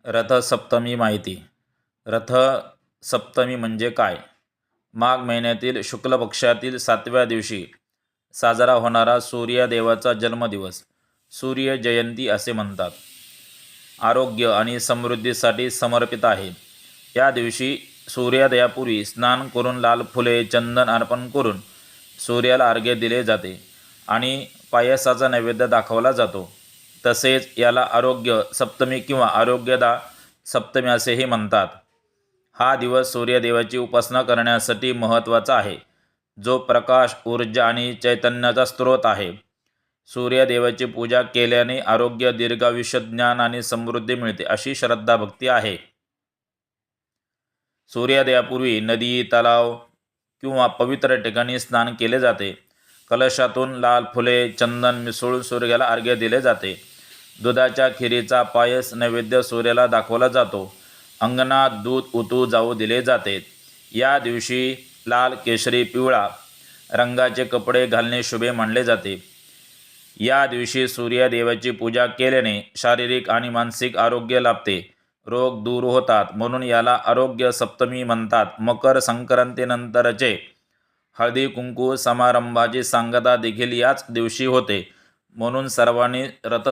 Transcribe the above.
रथसप्तमी माहिती. रथसप्तमी म्हणजे काय? माघ महिन्यातील शुक्ल पक्षातील 7व्या दिवशी साजरा होणारा सूर्यदेवाचा जन्मदिवस सूर्य जयंती असे म्हणतात. आरोग्य आणि समृद्धीसाठी समर्पित आहे. या दिवशी सूर्योदयापूर्वी स्नान करून लाल फुले, चंदन अर्पण करून सूर्याला अर्घ्य दिले जाते आणि पायसाचा नैवेद्य दाखवला जातो. तसेच याला आरोग्य सप्तमी किंवा आरोग्यदा सप्तमी असेही म्हणतात. हा दिवस सूर्यदेवाची उपासना करण्यासाठी महत्त्वाचा आहे, जो प्रकाश, ऊर्जा आणि चैतन्याचा स्रोत आहे. सूर्यदेवाची पूजा केल्याने आरोग्य, दीर्घायुष्य, ज्ञान आणि समृद्धी मिळते अशी श्रद्धा भक्ती आहे. सूर्योदयापूर्वी नदी, तलाव किंवा पवित्र ठिकाणी स्नान केले जाते. कलशातून लाल फुले, चंदन मिसळून सूर्याला अर्घ्य दिले जाते. दुधाच्या खिरीचा पायस नैवेद्य सूर्याला दाखवला जातो. अंगणात दूध उतू जाऊ दिले जाते. या दिवशी लाल, केशरी, पिवळा रंगाचे कपडे घालणे शुभे मानले जाते. या दिवशी सूर्यदेवाची पूजा केल्याने शारीरिक आणि मानसिक आरोग्य लाभते. रोग दूर होतात, म्हणून याला आरोग्य सप्तमी म्हणतात. मकर संक्रांतीनंतरचे हळदी कुंकू समारंभाची सांगता देखील याच दिवशी होते. म्हणून सर्वांनी रथ